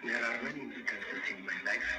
There are many instances in my life.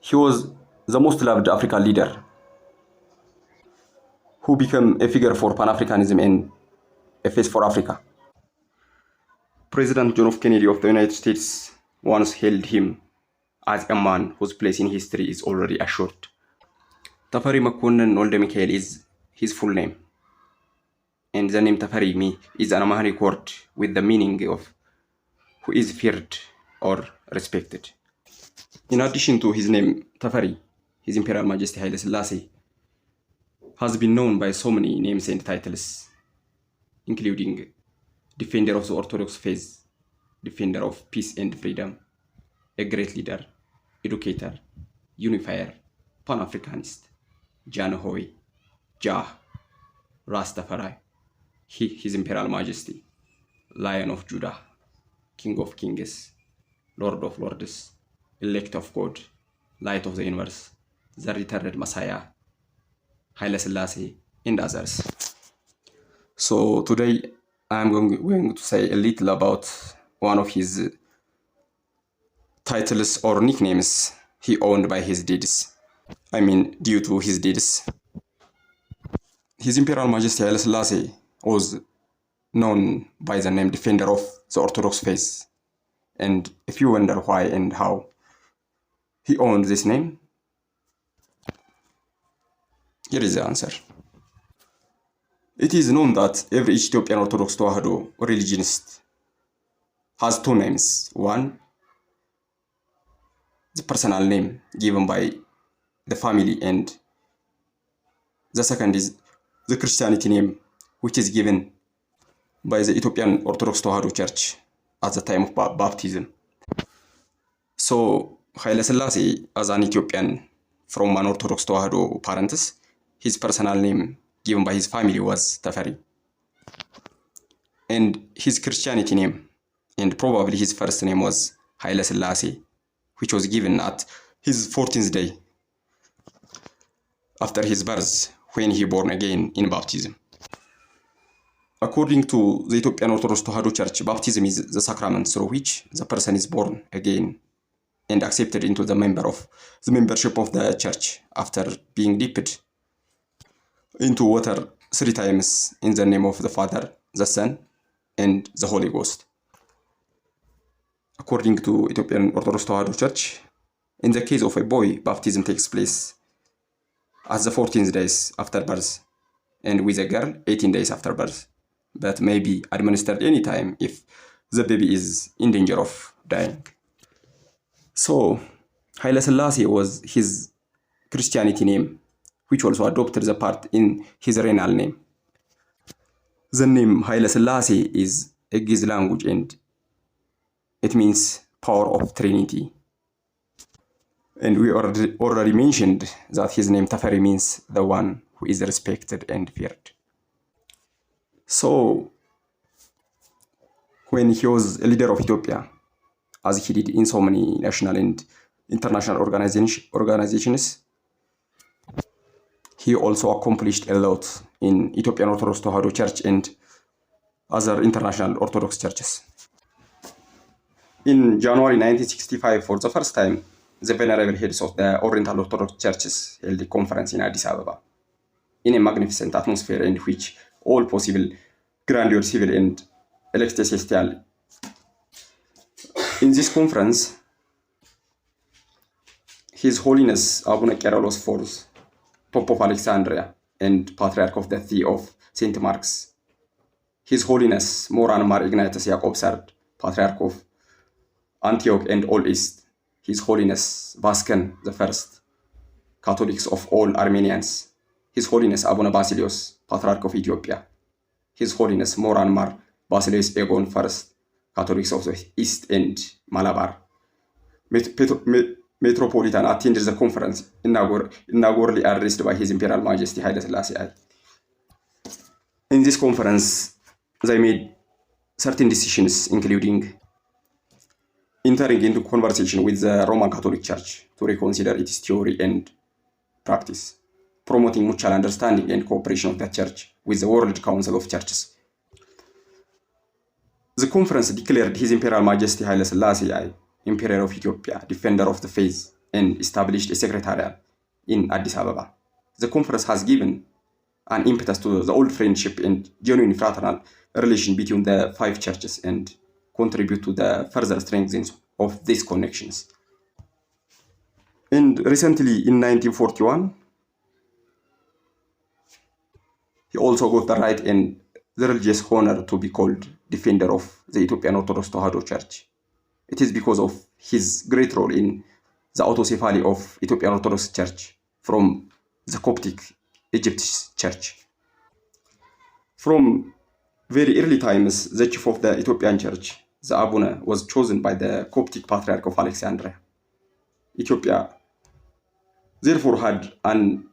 He was the most loved African leader who became a figure for Pan-Africanism and a face for Africa. President John F. Kennedy of the United States once hailed him as a man whose place in history is already assured. Tafari Makonnen Olde Mikhail is his full name. And the name Tafari is an Amharic word with the meaning of who is feared or respected. In addition to his name Tafari, His Imperial Majesty Haile Selassie has been known by so many names and titles, including Defender of the Orthodox Faith, Defender of Peace and Freedom, a great leader, educator, unifier, Pan-Africanist, Janohoi, Jah, Rastafari, His Imperial Majesty, Lion of Judah, King of Kings, Lord of Lords, Elect of God, Light of the Universe, the Returned Messiah, Haile Selassie, and others. So today I'm going to say a little about one of his titles or nicknames he owned by his deeds. I mean, due to his deeds. His Imperial Majesty Haile Selassie was known by the name Defender of the Orthodox Faith. And if you wonder why and how he owned this name, here is the answer. It is known that every Ethiopian Orthodox Tewahedo religionist has two names. One, the personal name given by the family, and the second is the Christianity name, which is given by the Ethiopian Orthodox Tewahedo Church at the time of baptism. So Haile Selassie, as an Ethiopian from an Orthodox Tewahedo parents, his personal name given by his family was Tafari. And his Christianity name, and probably his first name, was Haile Selassie, which was given at his 14th day after his birth, when he born again in baptism. According to the Ethiopian Orthodox Tewahedo Church, baptism is the sacrament through which the person is born again and accepted into the membership of the church after being dipped into water 3 times in the name of the Father, the Son, and the Holy Ghost. According to Ethiopian Orthodox Tewahedo Church, in the case of a boy, baptism takes place at the 14th days after birth, and with a girl, 18 days after birth, but may be administered any time if the baby is in danger of dying. So, Haile Selassie was his Christianity name, which also adopted the part in his regnal name. The name Haile Selassie is a Giz language, and it means power of Trinity. And we already mentioned that his name Tafari means the one who is respected and feared. So, when he was a leader of Ethiopia, as he did in so many national and international organizations, he also accomplished a lot in Ethiopian Orthodox Tewahedo Church and other international Orthodox churches. In January 1965, for the first time, the venerable heads of the Oriental Orthodox churches held a conference in Addis Ababa, in a magnificent atmosphere in which all possible grandeur, civil and Celestial. In this conference, His Holiness Abune Kyrillos IV, Pope of Alexandria and Patriarch of the See of St. Mark's, His Holiness Moran Mar Ignatius Jacob III, Patriarch of Antioch and all East, His Holiness Vasken I, Catholics of all Armenians, His Holiness Abune Basilios, Patriarch of Ethiopia, His Holiness Moran Mar Basilios Egon I, Catholics of the East and Malabar, Metropolitan attended the conference inaugurally addressed by His Imperial Majesty Haile Selassie I. In this conference, they made certain decisions, including entering into conversation with the Roman Catholic Church to reconsider its theory and practice, promoting mutual understanding and cooperation of the Church with the World Council of Churches. The conference declared His Imperial Majesty Haile Selassie I, Emperor of Ethiopia, Defender of the Faith, and established a secretariat in Addis Ababa. The conference has given an impetus to the old friendship and genuine fraternal relation between the five churches and contribute to the further strengthening of these connections. And recently, in 1941, he also got the right and the religious honor to be called Defender of the Ethiopian Orthodox Church. It is because of his great role in the autocephaly of Ethiopian Orthodox Church from the Coptic Egypt Church. From very early times, the chief of the Ethiopian Church, the Abune, was chosen by the Coptic Patriarch of Alexandria. Ethiopia therefore had an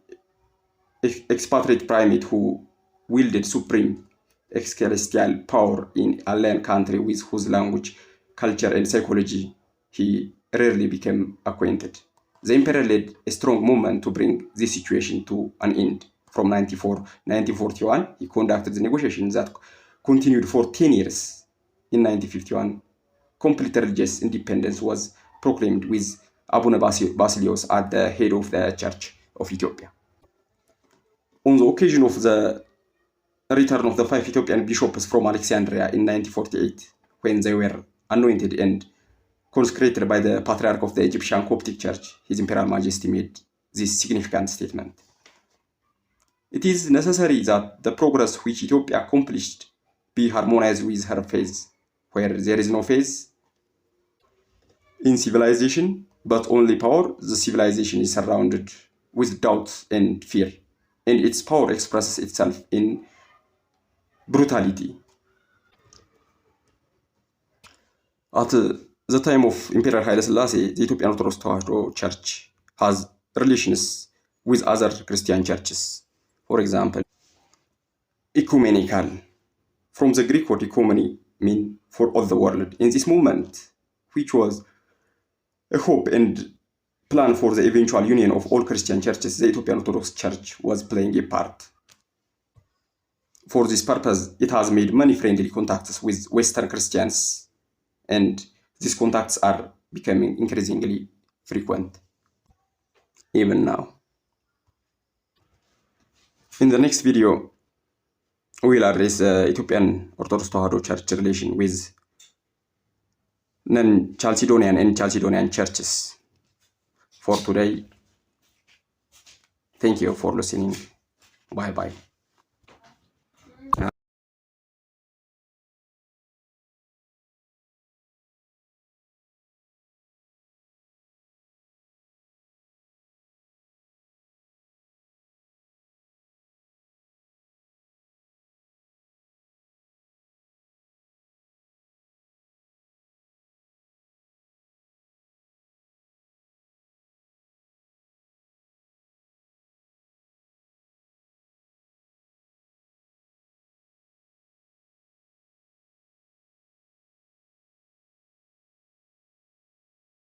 expatriate primate who wielded supreme ecclesiastical power in a alien country with whose language, culture, and psychology he rarely became acquainted. The emperor led a strong movement to bring this situation to an end. From 1941, he conducted the negotiations that continued for 10 years. In 1951, complete religious independence was proclaimed with Abune Basilios at the head of the Church of Ethiopia. On the occasion of the return of the 5 Ethiopian bishops from Alexandria in 1948, when they were anointed and consecrated by the Patriarch of the Egyptian Coptic Church, His Imperial Majesty made this significant statement. It is necessary that the progress which Ethiopia accomplished be harmonized with her faith. Where there is no faith in civilization, but only power, the civilization is surrounded with doubt and fear, and its power expresses itself in brutality. At the time of Emperor Haile Selassie, the Ethiopian Orthodox Church has relations with other Christian churches. For example, ecumenical. From the Greek word ecumeny mean for all the world. In this movement, which was a hope and plan for the eventual union of all Christian churches, the Ethiopian Orthodox Church was playing a part. For this purpose, it has made many friendly contacts with Western Christians, and these contacts are becoming increasingly frequent, even now. In the next video, we will address the Ethiopian Orthodox Church relation with non-Chalcedonian and Chalcedonian churches. For today, thank you for listening. Bye-bye.